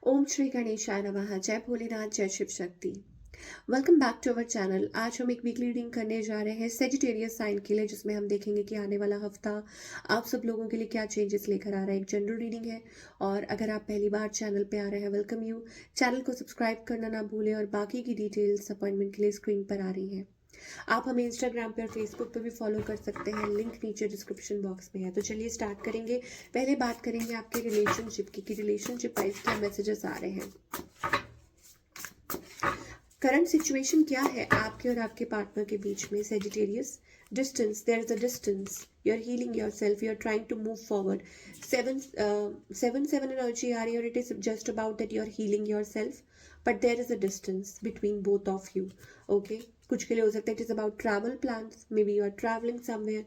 ओम श्री गणेशाय नमः। जय भोलेनाथ, जय Shiv Shakti. Welcome back to our channel. आज हम एक वीकली रीडिंग करने जा रहे हैं सेजिटेरियस साइन के लिए, जिसमें हम देखेंगे कि आने वाला हफ्ता आप सब लोगों के लिए क्या चेंजेस लेकर आ रहा है। एक जनरल रीडिंग है और अगर आप पहली बार चैनल पे आ रहे हैं, वेलकम यू। चैनल को सब्सक्राइब करना ना भूलें और बाकी की डिटेल्स अपॉइंटमेंट के लिए स्क्रीन पर आ रही हैं। आप हमें इंस्टाग्राम पे और फेसबुक पे भी फॉलो कर सकते हैं, लिंक नीचे डिस्क्रिप्शन बॉक्स में है। तो चलिए स्टार्ट करेंगे। पहले बात करेंगे आपके रिलेशनशिप की कि रिलेशनशिप वाइज क्या मैसेजेस आ रहे हैं। करंट सिचुएशन क्या है आपके और आपके पार्टनर के बीच में। Sagittarius, distance, there is a distance, you are healing yourself, you are trying to move forward. Seven seven energy आ रही है और it is just about that you are healing yourself, but there is a distance between both of you. Okay, कुछ के लिए हो सकता है it is about travel plans, maybe you are travelling somewhere.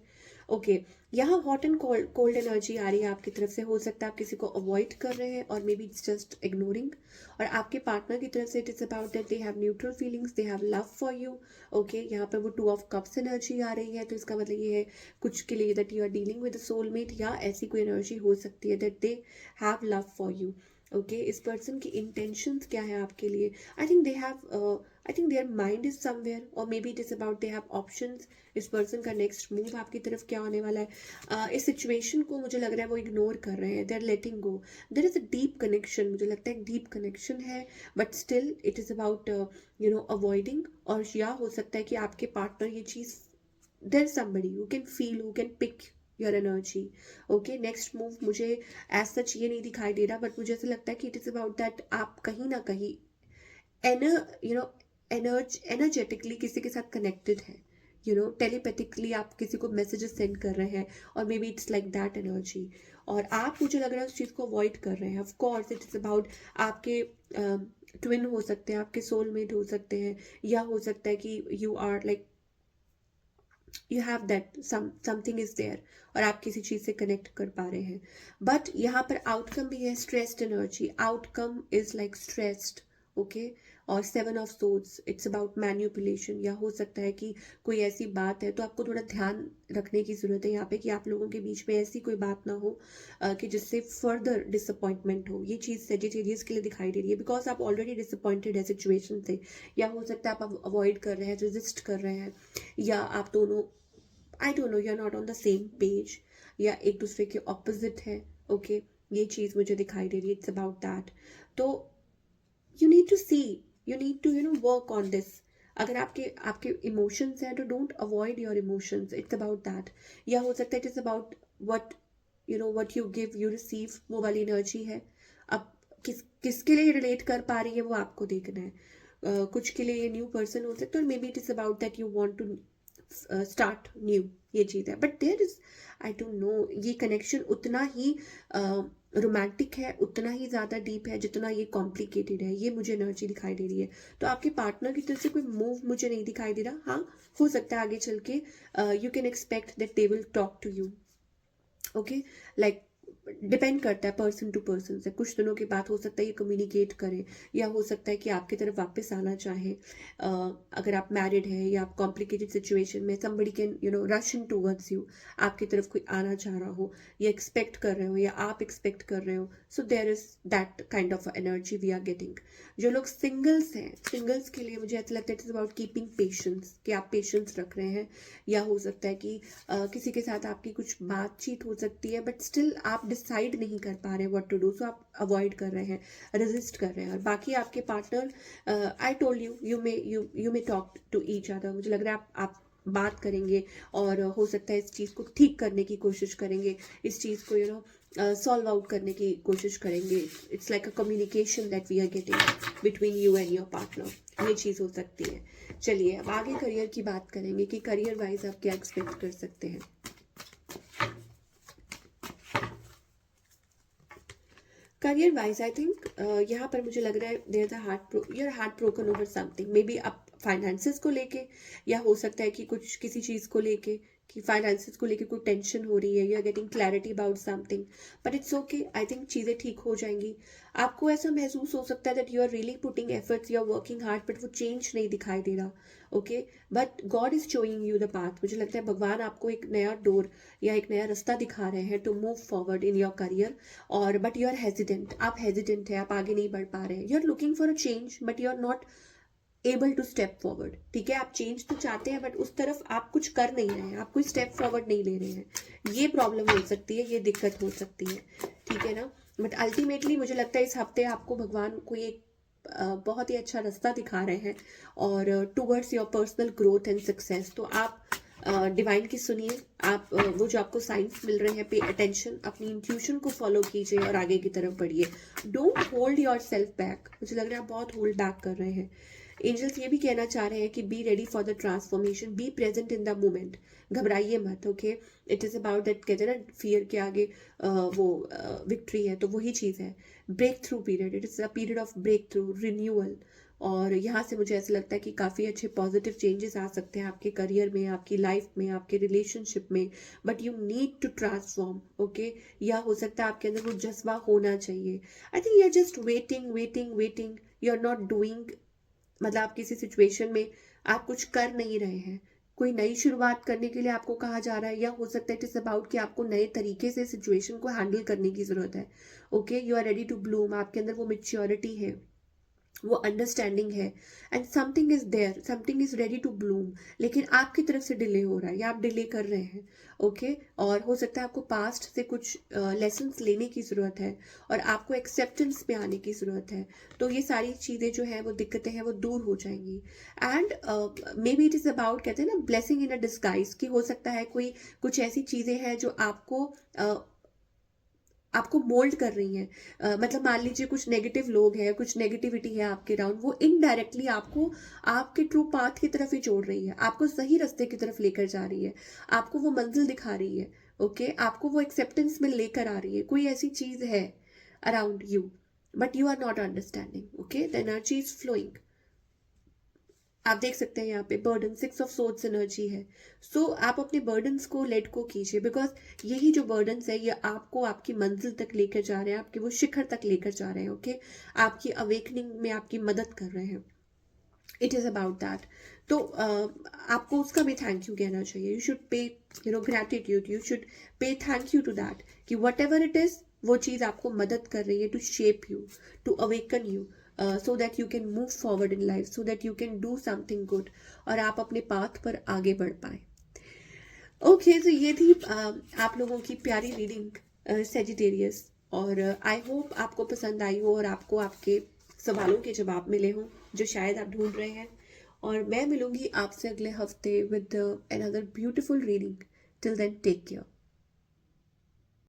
Okay, यहाँ hot and cold energy आ रही है आपकी तरफ से। हो सकता है आप किसी को अवॉइड कर रहे हैं और may be it's just ignoring. और आपके पार्टनर की तरफ से it is about that they have neutral feelings, they have love for you. Okay, यहाँ पे वो 2 ऑफ कप्स एनर्जी आ रही है, तो इसका मतलब ये है कुछ के लिए that you are dealing with soulmate, या ऐसी कोई एनर्जी हो सकती है that they have love for you. Okay, इस पर्सन की इंटेंशंस क्या है आपके लिए। I think they have I think their mind is somewhere, और maybe it is about they have options. इस पर्सन का नेक्स्ट मूव आपकी तरफ क्या होने वाला है। इस सिचुएशन को मुझे लग रहा है वो इग्नोर कर रहे हैं, they are letting go. There is a deep connection, मुझे लगता है एक डीप कनेक्शन है, but still it is about avoiding. और या हो सकता है कि आपके पार्टनर ये चीज, there is somebody who can feel, who can pick your energy. Okay, next move मुझे एज सच ये नहीं दिखाई दे रहा, बट मुझे ऐसा लगता है कि इट इज अबाउट दैट आप कहीं ना कहीं एनर्जेटिकली किसी के साथ कनेक्टेड है। टेलीपैथिकली आप किसी को मैसेजेस सेंड कर रहे हैं, और may be it's like that energy. और आप, मुझे लग रहा है, उस चीज़ को अवॉइड कर रहे हैं। Of course it is about आपके ट्विन हो सकते हैं, आपके सोलमेट हो सकते हैं, या हो सकता है कि you are like you have that something is there, और आप किसी चीज से कनेक्ट कर पा रहे हैं। बट यहाँ पर आउटकम भी है stressed energy, outcome is like stressed. Okay, और 7 of swords, it's about manipulation, या हो सकता है कि कोई ऐसी बात है, तो आपको थोड़ा ध्यान रखने की जरूरत है यहाँ पे कि आप लोगों के बीच में ऐसी कोई बात ना हो कि जिससे फर्दर डिसअपॉइंटमेंट हो। ये चीज सेजिटेरियस के लिए दिखाई दे रही है, बिकॉज आप ऑलरेडी डिसअपॉइंटेड है सिचुएशन से, या हो सकता है आप अवॉइड कर रहे हैं, रेजिस्ट कर रहे हैं, या आप दोनों, I don't know, you are not on the same page, या एक दूसरे के ऑपोजिट है। ओके, ये चीज मुझे दिखाई दे रही है, इट्स अबाउट दैट। तो you need to see, you need to work on this. अगर आपके आपके इमोशंस हैं तो don't avoid your emotions, it's about that. या हो सकता है it is about what what you give you receive, वो वाली एनर्जी है। अब किसके लिए रिलेट कर पा रही है वो आपको देखना है। कुछ के लिए ये न्यू पर्सन हो सकता है, और maybe it is about that you want to start new, ये चीज है। But there is, I don't know, ये कनेक्शन उतना ही रोमांटिक है, उतना ही ज्यादा डीप है जितना ये कॉम्प्लिकेटेड है। ये मुझे एनर्जी दिखाई दे रही है। तो आपके पार्टनर की तरफ से कोई मूव मुझे नहीं दिखाई दे रहा। हाँ, हो सकता है आगे चल के you can expect that they will talk to you. Okay, like depend करता है पर्सन टू पर्सन से। कुछ दिनों के बाद हो सकता है ये कम्युनिकेट करें, या हो सकता है कि आपकी तरफ वापस आना चाहे। अगर आप मैरिड हैं या आप कॉम्प्लिकेटेड सिचुएशन में, somebody can rush in towards you, आपकी तरफ कोई आना चाह रहा हो, या एक्सपेक्ट कर रहे हो, या आप एक्सपेक्ट कर रहे हो। So there is that kind of energy we are getting. जो लोग सिंगल्स हैं, सिंगल्स के लिए मुझे ऐसा लगता है it is about keeping patience, कि आप पेशेंस रख रहे हैं। या हो सकता है कि किसी के साथ आपकी कुछ बातचीत हो सकती है, बट स्टिल आप डिसाइड नहीं कर पा रहे हैं व्हाट टू डू, सो आप अवॉइड कर रहे हैं, रेजिस्ट कर रहे हैं। और बाकी आपके partner, I told you, you may talk to each other. मुझे लग रहा है आप बात करेंगे, और हो सकता है इस चीज़ को ठीक करने की कोशिश करेंगे, इस चीज़ को सॉल्व आउट करने की कोशिश करेंगे। It's like a communication that we are getting between you and your partner, ये चीज़ हो सकती है। चलिए अब आगे करियर की बात करेंगे कि करियर वाइज आप क्या एक्सपेक्ट कर सकते हैं। करियर वाइज आई थिंक यहाँ पर मुझे लग रहा है there is a your heart broken over something, maybe आप फाइनेंसेस को लेके, या हो सकता है कि कुछ किसी चीज़ को लेके, कि फाइनेंसेस को लेकर कोई टेंशन हो रही है, you are getting clarity about something, but it's okay, I think चीज़ें ठीक हो जाएंगी। आपको ऐसा महसूस हो सकता है that you are really putting efforts, you are working hard, but वो चेंज नहीं दिखाई दे रहा, okay, but God is showing you the path. मुझे लगता है भगवान आपको एक नया डोर या एक नया रास्ता दिखा रहे हैं to move forward in your career, और बट यू आर हेजिडेंट, आप हेजिडेंट है, आप आगे नहीं बढ़ पा रहे हैं, you are looking for a change but you are not able to step forward. ठीक है, आप चेंज तो चाहते हैं बट उस तरफ आप कुछ कर नहीं रहे हैं, आप कोई स्टेप फॉरवर्ड नहीं ले रहे हैं, ये प्रॉब्लम हो सकती है, ये दिक्कत हो सकती है, ठीक है ना। बट अल्टीमेटली मुझे लगता है इस हफ्ते आपको भगवान कोई एक बहुत ही अच्छा रास्ता दिखा रहे हैं और towards your personal growth and success. तो आप डिवाइन की सुनिए, आप वो जो आपको साइंस मिल रहे हैं, पे अटेंशन, अपनी इंट्यूशन को फॉलो कीजिए और आगे की तरफ बढ़िए। Don't hold your self back. मुझे लग रहा है आप बहुत होल्ड बैक कर रहे हैं। एंजल्स ये भी कहना चाह रहे हैं कि be ready for the transformation, be present in the moment, घबराइए मत, okay. It is about that, कहते हैं ना फियर के आगे वो विक्ट्री है, तो वही चीज़ है। Break through period, it is a period of break through, renewal, और यहाँ से मुझे ऐसा लगता है कि काफ़ी अच्छे पॉजिटिव चेंजेस आ सकते हैं आपके करियर में, आपकी लाइफ में, आपके रिलेशनशिप में, but you need to transform, okay. या हो सकता है आपके अंदर वो जज्बा होना चाहिए। I think you are just waiting waiting waiting, you are not doing, मतलब आप किसी सिचुएशन में आप कुछ कर नहीं रहे हैं, कोई नई शुरुआत करने के लिए आपको कहा जा रहा है, या हो सकता है इट इज अबाउट कि आपको नए तरीके से सिचुएशन को हैंडल करने की जरूरत है, okay. You are ready to bloom, आपके अंदर वो मेच्योरिटी है, वो अंडरस्टैंडिंग है, and something is there, something is ready to bloom, लेकिन आपकी तरफ से डिले हो रहा है या आप डिले कर रहे हैं, ओके। और हो सकता है आपको पास्ट से कुछ लेसन्स लेने की ज़रूरत है और आपको एक्सेप्टेंस में आने की ज़रूरत है। तो ये सारी चीज़ें जो हैं, वो दिक्कतें हैं, वो दूर हो जाएंगी। And may be it is about, कहते हैं ना, ब्लेसिंग इन अ डिस्गाइज, कि हो सकता है कोई कुछ ऐसी चीज़ें हैं जो आपको मोल्ड कर रही हैं। मतलब मान लीजिए कुछ नेगेटिव लोग हैं, कुछ नेगेटिविटी है आपके अराउंड, वो इनडायरेक्टली आपको आपके ट्रू पाथ की तरफ ही जोड़ रही है, आपको सही रास्ते की तरफ लेकर जा रही है, आपको वो मंजिल दिखा रही है, ओके। आपको वो एक्सेप्टेंस में लेकर आ रही है, कोई ऐसी चीज है around you, but you are not understanding, okay. The energy is flowing, आप देख सकते हैं यहाँ पे बर्डन, 6 ऑफ सोर्ड्स एनर्जी है। सो आप अपने बर्डन्स को लेट को कीजिए, बिकॉज यही जो बर्डन्स है ये आपको आपकी मंजिल तक लेकर जा रहे हैं, आपके वो शिखर तक लेकर जा रहे हैं, ओके। आपकी अवेकनिंग में आपकी मदद कर रहे हैं, इट इज़ अबाउट दैट। तो आपको उसका भी थैंक यू कहना चाहिए, you should pay, you know, gratitude, you should pay thank you to that, कि वट एवर इट इज़, वो चीज़ आपको मदद कर रही है to shape you, to awaken you, so that you can move forward in life, so that you can do something good, और आप अपने पाथ पर आगे बढ़ पाए। ओके, तो ये थी आप लोगों की प्यारी रीडिंग सेजिटेरियस, और आई होप आपको पसंद आई हो और आपको आपके सवालों के जवाब मिले हों जो शायद आप ढूंढ रहे हैं। और मैं मिलूंगी आपसे अगले हफ्ते with another beautiful reading. Till then, take care.